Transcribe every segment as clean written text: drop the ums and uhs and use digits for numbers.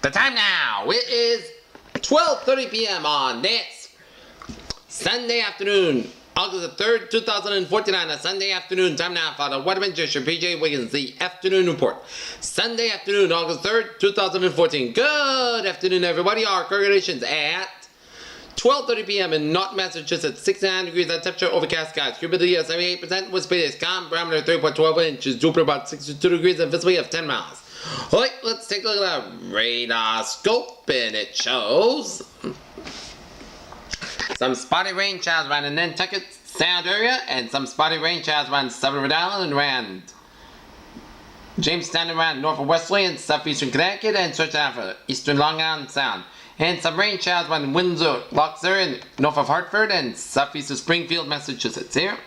The time now, it is 12:30 p.m. on this Sunday afternoon, August the 3rd, 2014, on a Sunday afternoon. Time now for the Weatherman Judge PJ Wiggins, the afternoon report. Sunday afternoon, August 3rd, 2014. Good afternoon, everybody. Our congregations at 12:30 p.m. in North Massachusetts, 69 degrees at temperature, overcast skies, humidity at 78%, wind speed is calm, barometer 3.12 inches, Jupiter about 62 degrees, and visibility of 10 miles. Alright, let's take a look at our radar scope, and it shows some spotty rain showers around the Nantucket Sound area, and some spotty rain showers around Southern Rhode Island, around Jamestown, around Norfolk Westerly and southeastern Connecticut, and stretching out for eastern Long Island Sound. And some rain showers around Windsor, Loxer, and north of Hartford, and southeast of Springfield, Massachusetts here.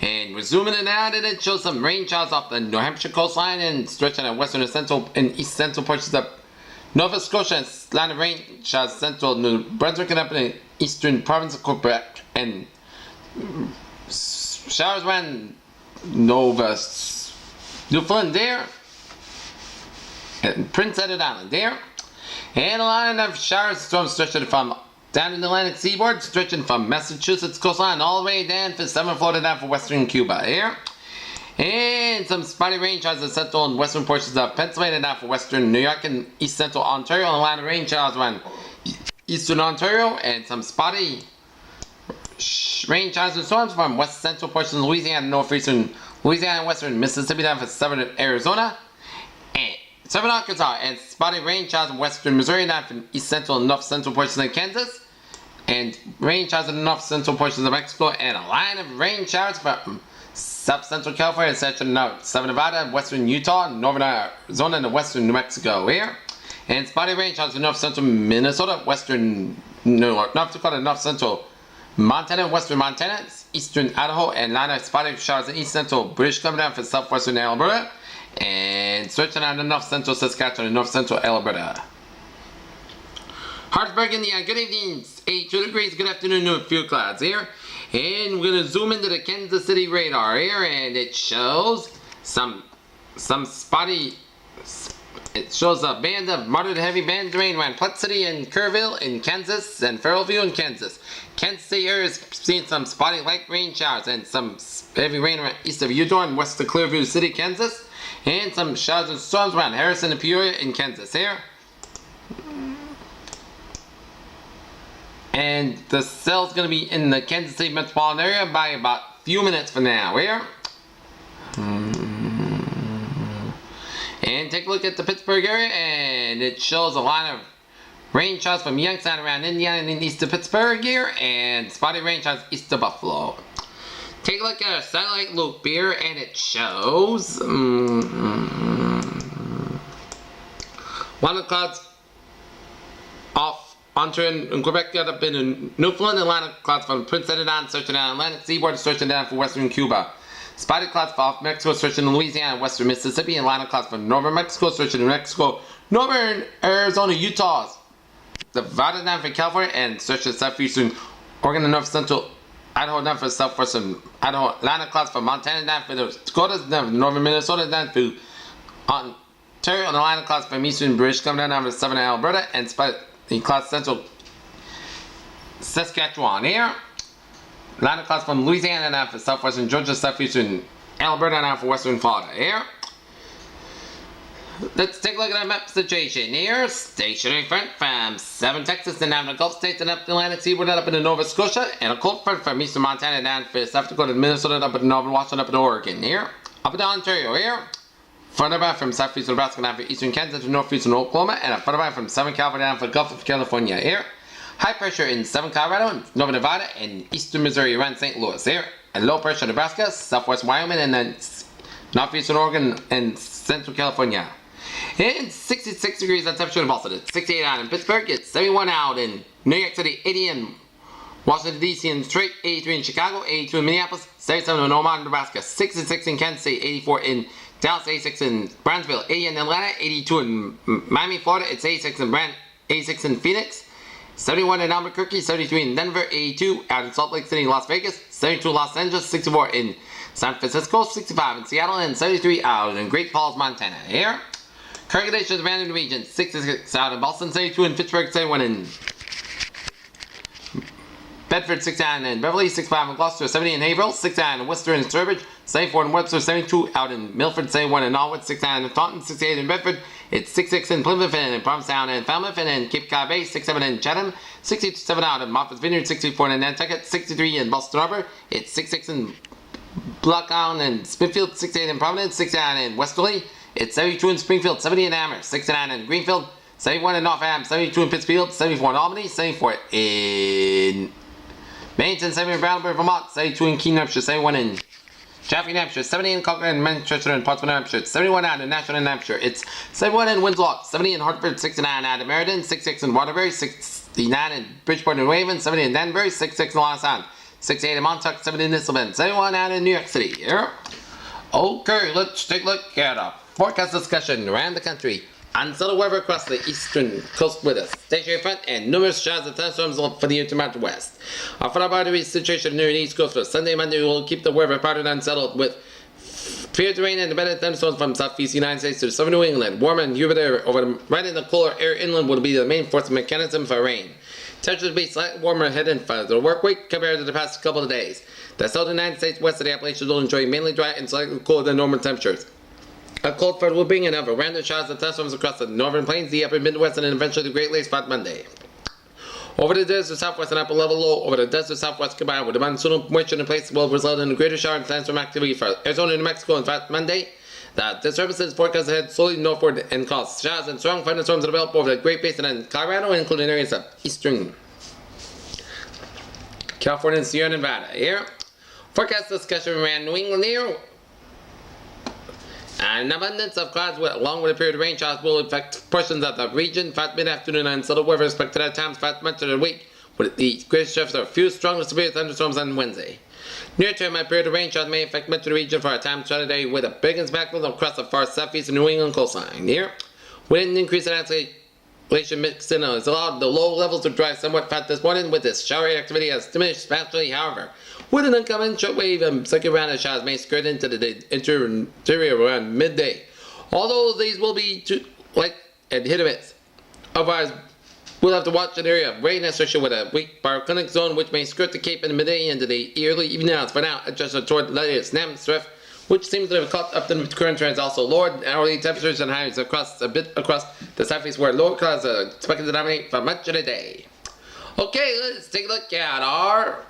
And we're zooming in out, and it shows some rain showers off the New Hampshire coastline and stretching out western and central and east central portions of Nova Scotia, and line of rain showers central New Brunswick and up in the eastern province of Quebec, and showers around Newfoundland there, and Prince Edward Island there. And a line of showers, storms stretching from down in the Atlantic seaboard, stretching from Massachusetts coastline all the way down for southern Florida, down for western Cuba here. And some spotty rain showers in central and western portions of Pennsylvania, down for western New York and east central Ontario. And a line of rain showers around eastern Ontario, and some spotty rain showers and storms from west central portions of Louisiana, northeastern Louisiana, and western Mississippi, down for southern Arizona. Southern Arkansas, and spotty rain showers in western Missouri, down from east central and north central portions of Kansas, and rain showers in the north central portions of Mexico, and a line of rain showers from south central California, central north, southern Nevada, western Utah, northern Arizona, and western New Mexico here, and spotty rain showers in north central Minnesota, western North Dakota, north central Montana, western Montana, eastern Idaho, and line of spotty showers in east central British Columbia, down for southwestern Alberta, and stretching out to north central Saskatchewan and north central Alberta. Hartsburg, Indiana, good evening, 82 degrees, good afternoon, no few clouds here. And we're going to zoom into the Kansas City radar here, and it shows some spotty, it shows a band of moderate to heavy bands of rain around Platte City and Kerrville in Kansas, and Farrellview in Kansas. Kansas City area is seeing some spotty light rain showers and some heavy rain around east of Eudora and west of Clearview City, Kansas. And some showers and storms around Harrison and Peoria in Kansas here. And the cell's going to be in the Kansas City metropolitan area by about a few minutes from now here. And take a look at the Pittsburgh area, and it shows a line of rain showers from Youngstown around Indiana and east of Pittsburgh here, and spotty rain showers east of Buffalo. Take a look at our satellite loop here, and it shows one of the clouds off Ontario and Quebec, got up in Newfoundland, and line of clouds from Prince Edward Island, stretching down Atlantic seaboard, stretching down for western Cuba. Spotty clouds off Mexico, stretching in Louisiana and western Mississippi, and line of clouds from northern Mexico, stretching in Mexico, northern Arizona, Utah, divided down from California, and stretching southeastern Oregon and north central Idaho, down for southwestern Idaho, line of clouds from Montana, down for the Dakotas, down for northern Minnesota, down to Ontario, and a line of clouds from eastern British Columbia, down for southern Alberta, and spotty clouds central Saskatchewan here. Line of clouds from Louisiana, down for southwestern Georgia, southeastern Alberta, down for western Florida here. Let's take a look at our map situation here. Stationary front from southern Texas and down the Gulf States and up the Atlantic seaboard, up into Nova Scotia, and a cold front from eastern Montana down for South Dakota, Minnesota, up into northern Washington, up into Oregon here. Up into Ontario here. Further back from southeastern Nebraska down for eastern Kansas to northeastern Oklahoma, and a further back from southern California down for the Gulf of California here. High pressure in southern Colorado and northern Nevada and eastern Missouri around St. Louis here. And low pressure in Nebraska, southwest Wyoming, and then northeastern Oregon and central California. And 66 degrees on temperature in Boston. It's 68 out in Pittsburgh. It's 71 out in New York City, 80 in Washington, D.C. and Detroit, 83 in Chicago, 82 in Minneapolis, 77 in Omaha, Nebraska, 66 in Kansas City, 84 in Dallas, 86 in Brownsville, 80 in Atlanta, 82 in Miami, Florida. It's 86 in 86 in Phoenix, 71 in Albuquerque, 73 in Denver, 82 out in Salt Lake City, Las Vegas, 72 in Los Angeles, 64 in San Francisco, 65 in Seattle, and 73 out in Great Falls, Montana. Here, Congratulations, Random Region, 66 out in Boston, 72 in Pittsburgh, 71 in Bedford, 69 in Beverly, 65 in Gloucester, 70 in Haverhill, 69 in Worcester and Sturbridge, 74 in Webster, 72 out in Milford, 71 in Norwood, 69 in Taunton, 68 in Bedford, it's 66 in Plymouth and in Provincetown and Falmouth and in Cape Cod Bay, 67 in Chatham, 67 out in Martha's Vineyard, 64 in Nantucket, 63 in Boston Harbor, it's 66 in Blocktown and Smithfield, 68 in Providence, 69 in Westerly, it's 72 in Springfield, 70 in Amherst, 69 in Greenfield, 71 in Northam, 72 in Pittsfield, 74 in Albany, 74 in Bennington, 70 in Brattleboro, Vermont, 72 in Keene, New Hampshire, 71 in Chaffey, New Hampshire, 70 in Concord, Manchester, and Portsmouth, New Hampshire, 71 out in Nashville, New Hampshire, it's 71 in Winslow, 70 in Hartford, 69 out in Meriden, 66 in Waterbury, 69 in Bridgeport and Raven, 70 in Danbury, 66 in Long Island, 68 in Montauk, 70 in Nisselman, 71 out in New York City. Here. Okay, let's take a look at a forecast discussion around the country. Unsettled weather across the eastern coast with a stationary front and numerous showers and thunderstorms for the intermountain west. Our followed by the situation near the east coast for Sunday, Monday will keep the weather pattern unsettled with periods of rain and embedded thunderstorms from southeast United States to southern New England. Warm and humid air over right in the cooler air inland will be the main forcing mechanism for rain. Temperatures will be slightly warmer ahead and for the work week compared to the past couple of days. The southern United States west of the Appalachians will enjoy mainly dry and slightly cooler than normal temperatures. A cold front will bring in other random showers and thunderstorms across the northern plains, the upper Midwest, and then eventually the Great Lakes by Monday. Over the desert southwest and upper level low over the desert southwest combined with the monsoonal moisture in place will result in a greater shower and thunderstorm activity for Arizona and New Mexico. In fact, Monday, the disturbances forecast ahead slowly northward and cause showers and strong thunderstorms to develop over the Great Basin and Colorado, including areas of eastern California and Sierra Nevada. Here, forecast discussion around New England here. An abundance of clouds along with a period of rain showers will affect portions of the region. Fast mid-afternoon and settled weather expected at times fast much of the week with the greatest shifts of a few strong to severe thunderstorms on Wednesday. Near term, a period of rain showers may affect much of the region for a time Saturday with a big impact across the far southeast New England coastline. Here, with an increase in isolation mixed in has allowed the low levels to dry somewhat fast this morning with this showery activity has diminished spatially, however. With an incoming shortwave, second round of showers may skirt into the interior around midday. Although these will be light and hit or miss. Otherwise, we'll have to watch an area of rain associated with a weak baroclinic zone which may skirt the Cape in the midday into the early evening hours. For now, adjusted toward the latest snap swift, which seems to have caught up to the current trends. Also lowered hourly temperatures and highs across the southeast where lower clouds are expected to dominate for much of the day. Okay, let's take a look at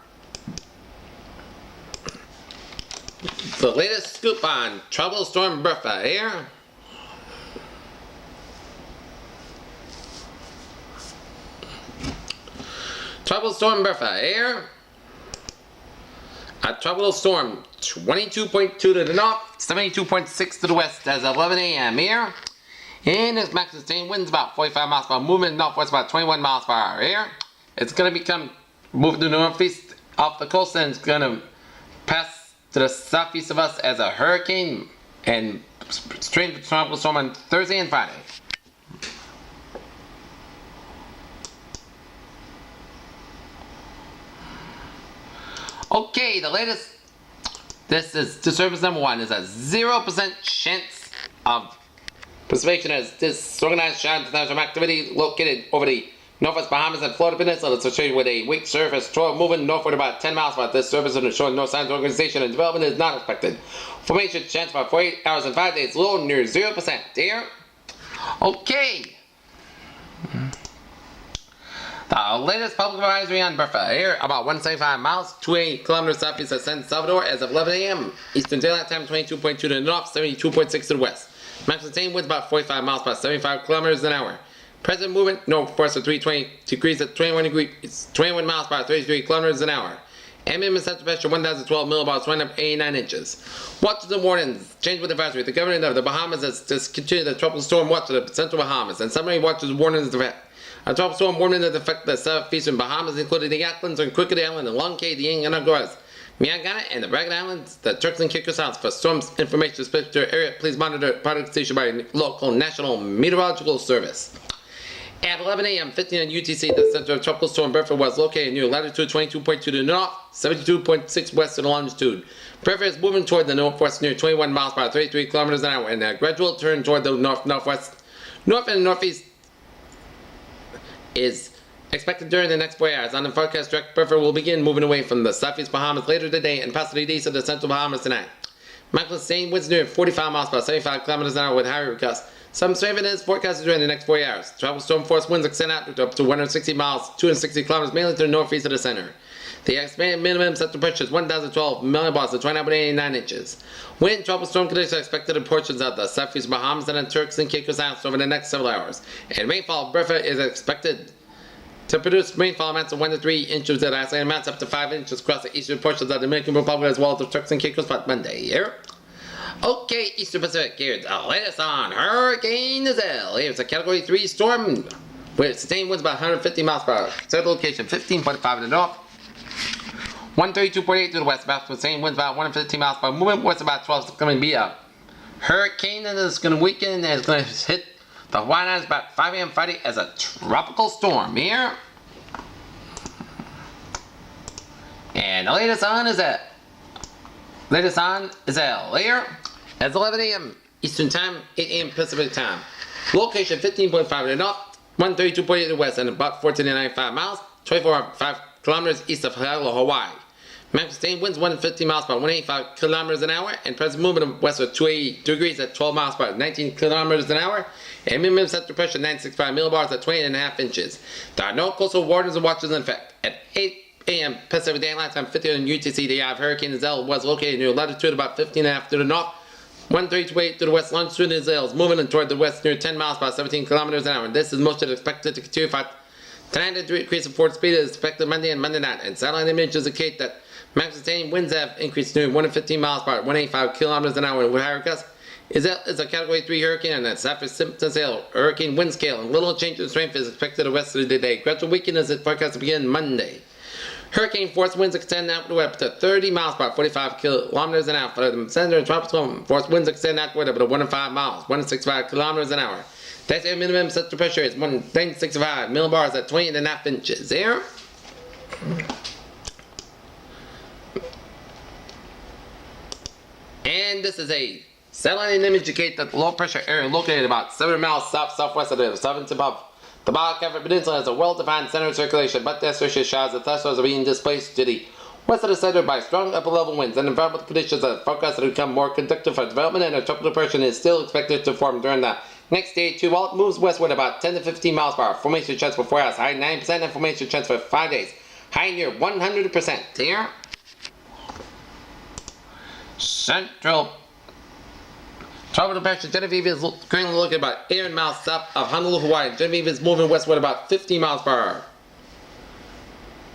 the latest scoop on Tropical Storm Bertha here. Tropical Storm Bertha here. A tropical storm 22.2 to the north, 72.6 to the west as of 11 a.m. here. And its max sustained winds about 45 miles per hour, movement northwest about 21 miles per hour here. It's going to become moving to the northeast off the coast and it's going to pass to the southeast of us as a hurricane and straight to tropical storm on Thursday and Friday. Okay, the latest, this is disturbance number 1, is a 0% chance of precipitation as disorganized shower and thunderstorm activity located over the northwest Bahamas and Florida Peninsula. It's associated with a weak surface trough moving northward about 10 miles per hour. This surface is showing no signs of organization and development is not expected. Formation chance for 48 hours and 5 days, low near 0% here. Okay. The latest public advisory on Bertha here, about 175 miles, 28 kilometers southeast of San Salvador as of 11 a.m. Eastern Daylight Time, 22.2 to the north, 72.6 to the west. Max sustained winds about 45 miles per 75 kilometers an hour. Present movement, north force of 320 degrees at 21 miles per hour, 33 kilometers an hour. Minimum central pressure 1012 millibars, wind up 89 inches. Watches and warnings. Change with advisory. The government of the Bahamas has discontinued the tropical storm watch to the central Bahamas, and summary watches and warnings affect. A tropical storm warning that affect the southeastern Bahamas, including the Aucklands and Crooked Island, and Long Cay, the Anguillas, Miagana, and the Ragged Islands, the Turks and Caicos Islands. For storms information specific to your area, please monitor product station by local National Meteorological Service. At 11 a.m. 15 on UTC, the center of Tropical Storm Bertha was located near latitude 22.2 to the north, 72.6 west of the longitude. Bertha is moving toward the northwest near 21 miles per hour, 33 kilometers an hour, and a gradual turn toward the northwest North and northeast is expected during the next 4 hours. On the forecast, direct buffer will begin moving away from the southeast Bahamas later today and possibly east of the central Bahamas tonight. Maximum sustained winds near 45 miles per hour, 75 kilometers an hour with higher gusts. Some strength is forecasted during the next 4 hours. Tropical storm force winds extend out to up to 160 miles, 260 kilometers, mainly to the northeast of the center. The estimated minimum central pressure is 1,012 millibars to 29.89 inches. Wind tropical storm conditions are expected in portions of the southeast Bahamas and the Turks and Caicos Islands over the next several hours. And rainfall buffer is expected to produce rainfall amounts of 1 to 3 inches at isolated amounts up to 5 inches across the eastern portions of the Dominican Republic as well as the Turks and Caicos by Monday. Here. Okay, Eastern Pacific, here's the latest on Hurricane Isabel. Here's a Category 3 storm with sustained winds about 150 miles per hour. Central location 15.5 to the north, 132.8 to the west, about the same winds about 150 miles per hour. Movement west about 12. It's going to be a hurricane and it's going to weaken and it's going to hit the Hawaiian Islands about 5 a.m. Friday as a tropical storm here. And the latest on is that. Latest on is here. It's 11 a.m. Eastern Time, 8 a.m. Pacific Time. Location 15.5 to the north, 132.8 to the west, and about 14.95 miles, 24.5 kilometers east of Honolulu, Hawaii. Maximum sustained winds 150 miles per hour, 185 kilometers an hour, and present movement of west of 280 degrees at 12 miles per hour, 19 kilometers an hour, and minimum central pressure 965 millibars at 20.5 inches. There are no coastal warnings and watches in effect. At 8 a.m. Pacific Daylight Time, 50 on UTC, the eye of Hurricane Isabel was located near latitude about 15.5 to the north, 132.8 to the west. Longitude Isabel is moving toward the west near 10 miles per hour, 17 kilometers an hour. And this is most expected to continue for tonight. The increase of forward speed is expected Monday and Monday night. And satellite images indicate that maximum sustained winds have increased near 115 miles per hour, 185 kilometers an hour with higher gusts. Isabel is a Category 3 hurricane and its after symptom scale, hurricane wind scale, and little change in strength is expected the rest of the day. Gradual weakening is forecast to begin Monday. Hurricane force winds extend outward up to 30 miles per hour, 45 kilometers an hour. For the center and tropical storm, force winds extend outward up to 1 to 5 miles, 165 kilometers an hour. That's the minimum central pressure is 165 millibars at 20.5 inches. There. And this is a satellite image indicate that the low pressure area located about 7 miles south-southwest of the southern tip of the Baja California Peninsula has a well-defined center of circulation, but the associated showers and thunderstorms are being displaced to the west of the center by strong upper-level winds and environmental conditions that are forecast to become more conducive for development, and a tropical depression is still expected to form during the next day or two, while it moves westward about 10 to 15 miles per hour. Formation chance for 4 hours, high 9%, and formation chance for 5 days, high near 100%. Here. Central tropical depression Genevieve is currently located about 8 miles south of Honolulu, Hawaii. Genevieve is moving westward about 15 miles per hour.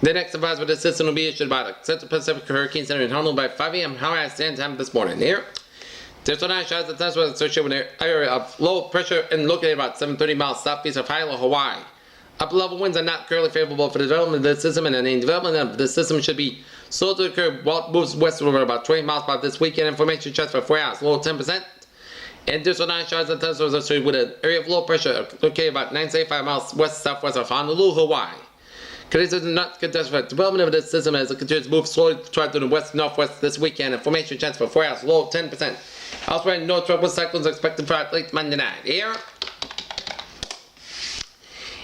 The next advice for the system will be issued by the Central Pacific Hurricane Center in Honolulu by 5 a.m. Hawaii Standard Time this morning. Here, there's no showers and thunderstorms associated with an area of low pressure and located about 730 miles southeast of Honolulu, Hawaii. Upper level winds are not currently favorable for the development of the system, and any development of the system should be slow to occur while it moves westward about 20 miles per hour this weekend. Information chance for 4 hours, low 10%. And there's no showers and thunderstorms associated with an area of low pressure located about 975 miles west-southwest of Honolulu, Hawaii. Conditions are not conducive for development of this system as it continues to move slowly toward the west-northwest this weekend. Information chance for 4 hours, low 10%. Elsewhere, no tropical cyclones are expected for late Monday night. Here.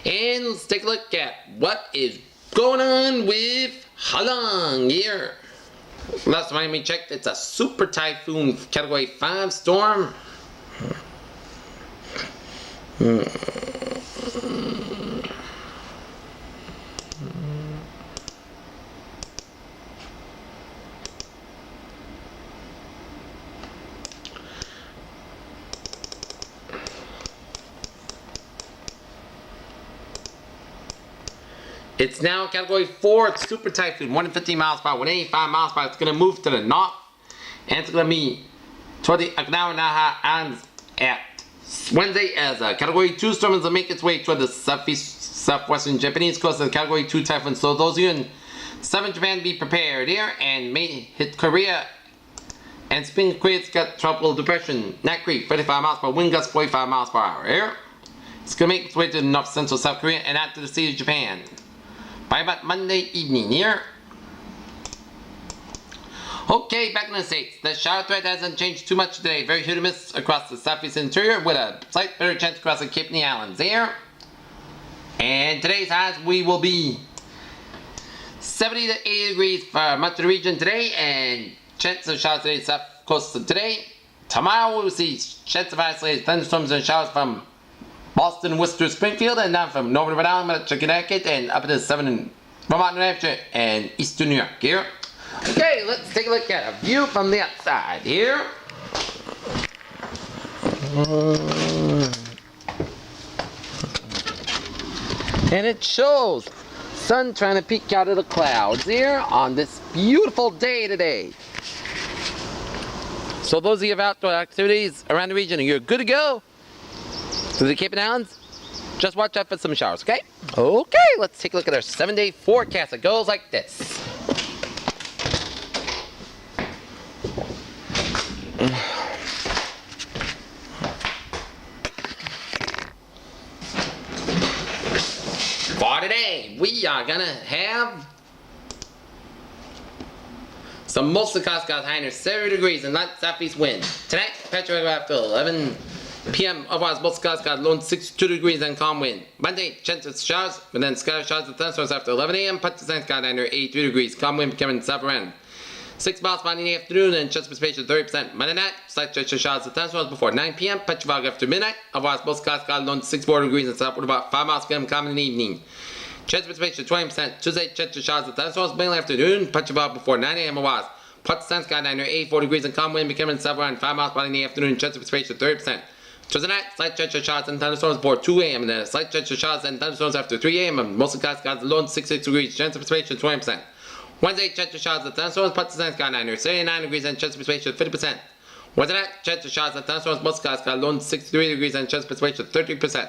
And let's take a look at what is going on with Halong here. Last time we checked, it's a super typhoon Category 5 storm. It's now Category 4, it's super typhoon, 150 miles per hour, 185 miles per hour. It's going to move to the north, and it's going to be toward the Okinawa Naha Islands at Wednesday as a Category 2 storm is to make its way toward the southwestern Japanese coast of the Category 2 typhoon. So those of you in southern Japan, be prepared here, and may hit Korea. And spin Korea's got tropical depression, Nat Creek, 35 miles per hour, wind gusts 45 miles per hour here. It's going to make its way to the north central South Korea and out to the sea of Japan by about Monday evening here. Okay, back in the States. The shower threat hasn't changed too much today. Very hit or miss across the southeast interior with a slight better chance across the Cape and the Islands there. And today's highs, we will be 70 to 80 degrees for much of the region today, and chance of showers today south coast of today. Tomorrow we will see chance of isolated thunderstorms and showers from Boston, Worcester, Springfield, and down from Northern Rhode Island to Connecticut, and up to 7 in Vermont, New Hampshire, and eastern New York here. Okay, let's take a look at a view from the outside here. And it shows sun trying to peek out of the clouds here on this beautiful day today. So those of you have outdoor activities around the region, you're good to go to the Cape and Islands. Just watch out for some showers, okay? Okay, let's take a look at our 7-day forecast. It goes like this. For today, we are gonna have some mostly cloudy skies high near 70 degrees and light southeast wind. Tonight, temperature after 11 p.m. otherwise mostly cloudy skies low 62 degrees and calm wind. Monday, chance of showers, but then scattered showers and thunderstorms after 11 a.m. Patchy sun sky down near 83 degrees. Calm wind becoming south around 6 miles by in the afternoon and chance of precipitation 30%. Monday night, slight chance of showers and thunderstorms before 9 p.m. Patchy fog after midnight. Otherwise, most clouds got along 64 degrees and southward about 5 miles becoming calm in the evening. Chance of precipitation 20%. Tuesday, chance of showers and thunderstorms mainly afternoon. Patchy fog before 9 a.m. Otherwise, patchy sun sky down near 84 degrees and calm wind becoming south around 5 miles by in the afternoon. Chance of precipitation 30%. Tuesday night, slight chance of showers and thunderstorms before 2 a.m. and then a slight chance of showers and thunderstorms after 3 a.m. and mostly clouds got along 66 degrees. Chance of precipitation 20%. Wednesday, chance of showers and thunderstorms, patchy sun sky down near 79 degrees and chance of precipitation 50%. Wednesday night, chance of showers and thunderstorms, mostly clouds got along 63 degrees and chance of precipitation 30%.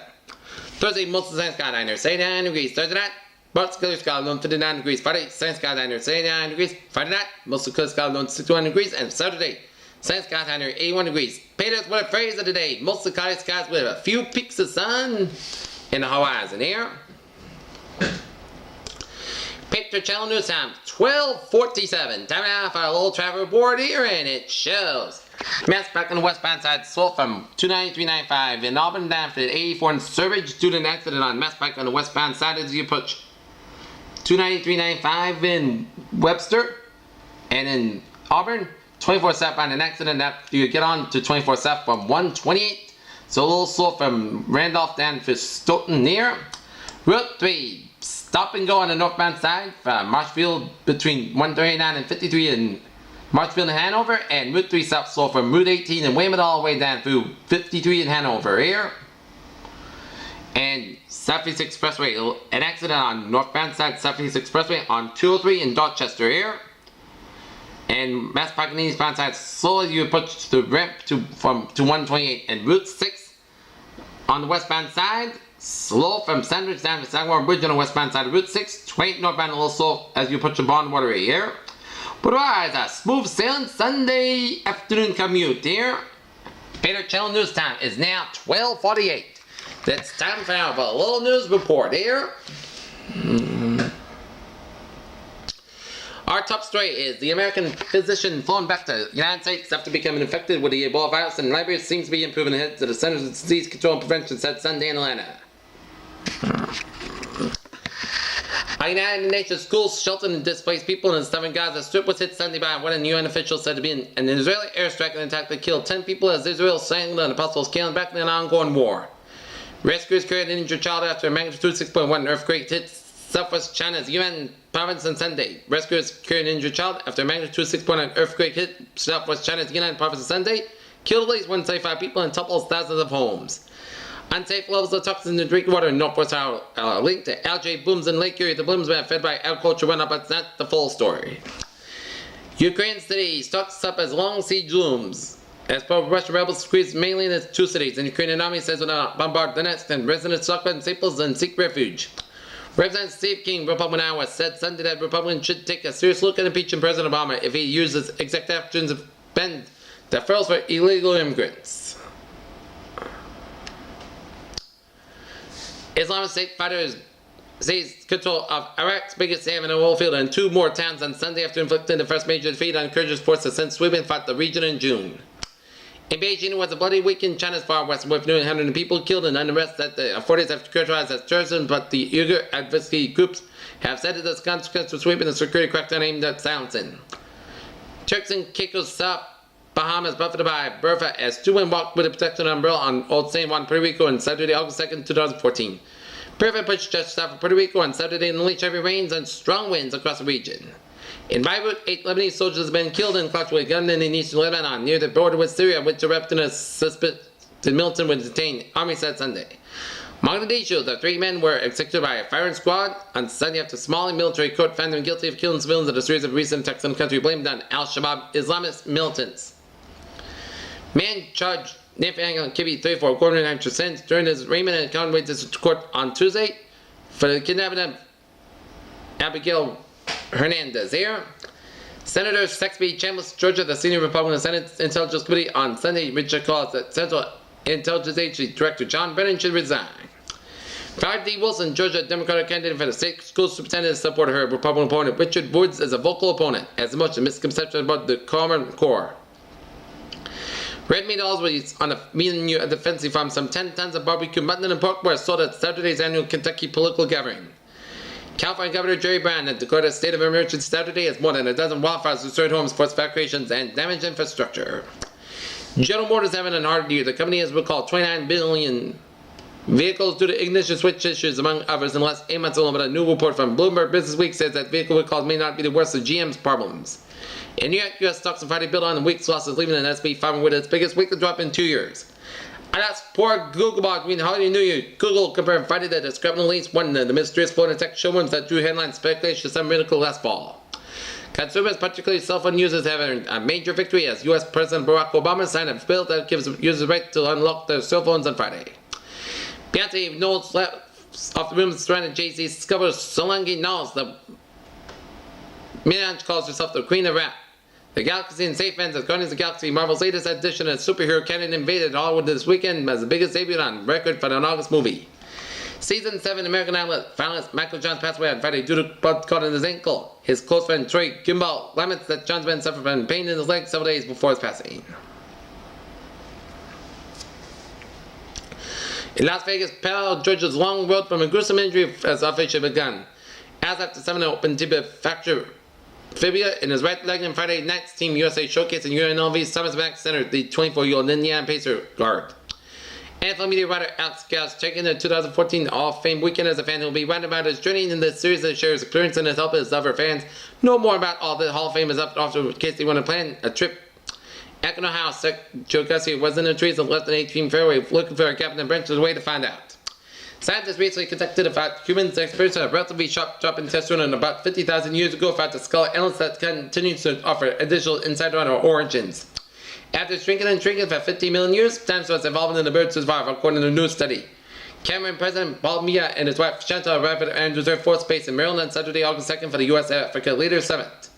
Thursday, mostly sun sky down near 79 degrees. Thursday night, mostly clear sky along 59 degrees. Friday, sun sky down near 79 degrees. Friday night, mostly clear sky along 61 degrees. And Saturday, sun sky down near 81 degrees. Peters with a phrase of the day. Mostly cloudy skies with a few peaks of sun in the horizon here. Picture Channel News Time, 12:47. Time now for a little travel report here, and it shows mass back on the westbound side, slow from 293.95 in Auburn down to 84 in Sturbridge due to an accident on mass back on the westbound side as you approach 293.95 in Webster, and in Auburn, 24 southbound an accident after you get on to 24 south from 128. So a little slow from Randolph down to Stoughton near. Route 3. Stop and go on the northbound side from Marshfield between 139 and 53 in Marshfield and Hanover, and Route 3 south slow from Route 18 in Weymouth all the way down through 53 in Hanover here. And Southeast Expressway, an accident on northbound side Southeast Expressway on 203 in Dorchester here. And Mass Park on the eastbound side slow as you approach the ramp to 128, and Route 6 on the westbound side. Slow from Sandwich down to Sagamore Bridge on the westbound side of Route 6. 28 northbound a little slow as you approach the Bond Waterway here. But otherwise, a smooth sailing Sunday afternoon commute here. Peter Channel News Time is now 12:48. It's time for a little news report here. Our top story is the American physician flown back to the United States after becoming infected with the Ebola virus, and Liberia seems to be improving ahead to the Centers of Disease Control and Prevention, said Sunday in Atlanta. Our United Nations schools sheltered and displaced people in the southern Gaza Strip was hit Sunday by what a UN official said to be an Israeli airstrike and attack that killed 10 people as Israel signaled on a possible scaling back in an ongoing war. Rescuers carried an injured child after a magnitude 6.1 earthquake hit southwest China's Yunnan province on Sunday. Rescuers carried an injured child after a magnitude 6.9 earthquake hit southwest China's Yunnan province on Sunday, killed at least 175 people and toppled thousands of homes. Unsafe levels of toxins in drinking water in northwest Ohio are linked to algae blooms in Lake Erie. The blooms were fed by agriculture went up, but it's not the full story. Ukraine city stocks up as long siege looms. As Russian rebels squeeze mainly in its two cities, and the Ukrainian army says will not bombard Donetsk, and residents stockpile in staples and seek refuge. Representative Steve King, Republican Iowa, said Sunday that Republicans should take a serious look at impeaching President Obama if he uses executive actions to bend deferrals for illegal immigrants. Islamic State fighters seized control of Iraq's biggest dam in an oil field and 2 more towns on Sunday after inflicting the first major defeat on Kurdish forces since sweeping fought the region in June. In Beijing, it was a bloody week in China's far west with nearly 100 people killed in unrest that the authorities have characterized as terrorism, but the Uyghur advocacy groups have said it as a consequence of sweeping the security crackdown aimed at silencing. Turks and Caicos, South Bahamas, buffeted by Bertha as 2 men walked with a protection umbrella on Old San Juan, Puerto Rico on Saturday, August 2nd, 2014. Bertha pushed just south of Puerto Rico on Saturday and unleashed heavy rains and strong winds across the region. In Beirut, 8 Lebanese soldiers have been killed in clash with a gunman in eastern Lebanon near the border with Syria, which erupted as suspected militant was detained, Army said Sunday. Mogadishu, the 3 men were executed by a firing squad on Sunday after Somali military court found them guilty of killing civilians in a series of recent attacks on the country blamed on al-Shabaab Islamist militants. Man charged Nathaniel Kibbe, 34, Gordon and sentence during his arraignment in Conway District Court on Tuesday for the kidnapping of Abigail Hernandez here. Senator Saxby Chambliss, Georgia, the senior Republican Senate Intelligence Committee on Sunday, Richard calls that Central Intelligence Agency Director John Brennan should resign. Fred D. Wilson, Georgia Democratic candidate for the state school superintendent, supported her Republican opponent Richard Woods as a vocal opponent, as much a misconception about the Common Core. Red meat always on a menu at the Fancy Farm. Some 10 tons of barbecue mutton and pork were sold at Saturday's annual Kentucky political gathering. California Governor Jerry Brown had declared a state of emergency Saturday as more than a dozen wildfires destroyed homes, forced evacuations, and damaged infrastructure. General Motors having an hard year. The company has recalled 29 billion vehicles due to ignition switch issues, among others, in the last 8 months alone. But a new report from Bloomberg Businessweek says that vehicle recalls may not be the worst of GM's problems. In New York, U.S. stocks on Friday built on the week's losses, leaving an S&P 500 with its biggest weekly drop in 2 years. Alas, poor Googlebot, we hardly knew you. Google confirmed Friday that discrepant release one of the mysterious phone attack showrooms that drew headline speculation to some miracle last fall. Consumers, particularly cell phone users, have earned a major victory as U.S. President Barack Obama signed a bill that gives users the right to unlock their cell phones on Friday. Beyonce Knowles left off the room surrounding Jay-Z discovers Solange Knowles, the Minaj calls herself the Queen of Rap. The Galaxy and safe fans of Guardians of the Galaxy, Marvel's latest edition of superhero canon, invaded Hollywood this weekend as the biggest debut on record for an August movie. Season 7 American Idol finalist Michael Johns passed away on Friday due to blood caught in his ankle. His close friend Troy Kimball laments that Johns been suffered from pain in his leg several days before his passing. In Las Vegas, Pal Georgia's long road from a gruesome injury has officially begun. As after 7 open tibia fracture fibula in his right leg on Friday night's Team USA showcasing UNLV's Thomas Mack Center, the 24-year-old Indiana Pacer guard. NFL media writer Alex Gauss taking the 2014 Hall of Fame weekend as a fan who will be writing about his journey in this series that shares experience and has helped his other fans know more about all the Hall of Fame is up after in case they want to plan a trip. Akron, Ohio, Joe Gussie was in the trees and left an 18 fairway looking for a gap in the branches way to find out. Scientists recently conducted about humans experts a relatively sharp drop in testosterone about 50,000 years ago found to skull elements that continues to offer additional insight on our origins. After shrinking and shrinking for 50 million years, dinosaurs evolved in the bird to survive, according to a new study. Cameroon President Paul Biya and his wife Chantal arrived at Andrews Air Force Base in Maryland on Saturday, August 2nd for the U.S.-Africa Leaders Summit.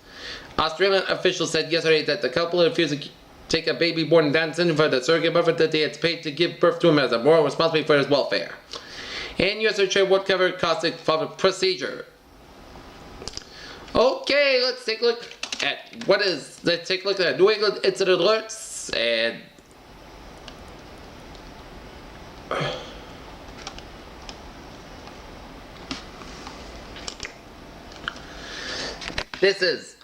Australian officials said yesterday that the couple refused to take a baby born in Down syndrome for the surrogate mother that they had paid to give birth to him as a moral responsibility for his welfare. And U.S. Attorney would cover caustic for procedure. Okay, let's take a look at let's take a look at New England incident alerts and this is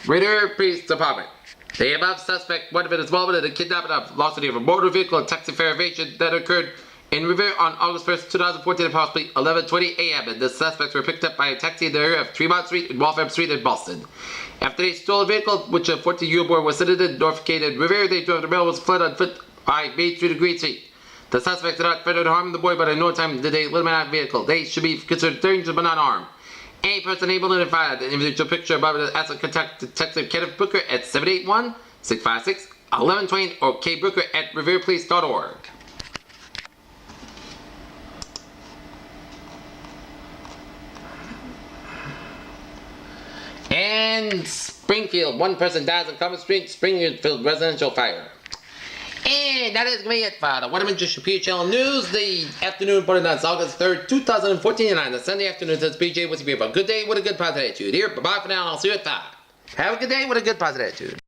Ritter Police Department. The above suspect would have been involved in the kidnapping of velocity of a motor vehicle and taxi fare evasion that occurred in Revere on August 1st, 2014 at approximately 11:20 a.m. and the suspects were picked up by a taxi in the area of Tremont Street and Waltham Street in Boston. After they stole a vehicle, which a 14-year-old boy was sitting in Northgate and Revere, they drove the mail was fled on foot by Main Street and Green Street. The suspects did not threaten to harm the boy, but at no time did they eliminate the vehicle. They should be considered dangerous but not armed. Any person able to identify the individual picture above it as a contact Detective Kenneth Booker at 781-656-1120 or kbrooker at reverepolice.org. And Springfield, one person dies on Common Street, Springfield residential fire. And that is going to be it for the Waterman Shapiro Channel News, the afternoon reported on August 3rd, 2014, on the Sunday afternoon. This is PJ with you. Have a good day with a good positive attitude. Here, bye-bye for now, and I'll see you at 5. Have a good day with a good positive attitude.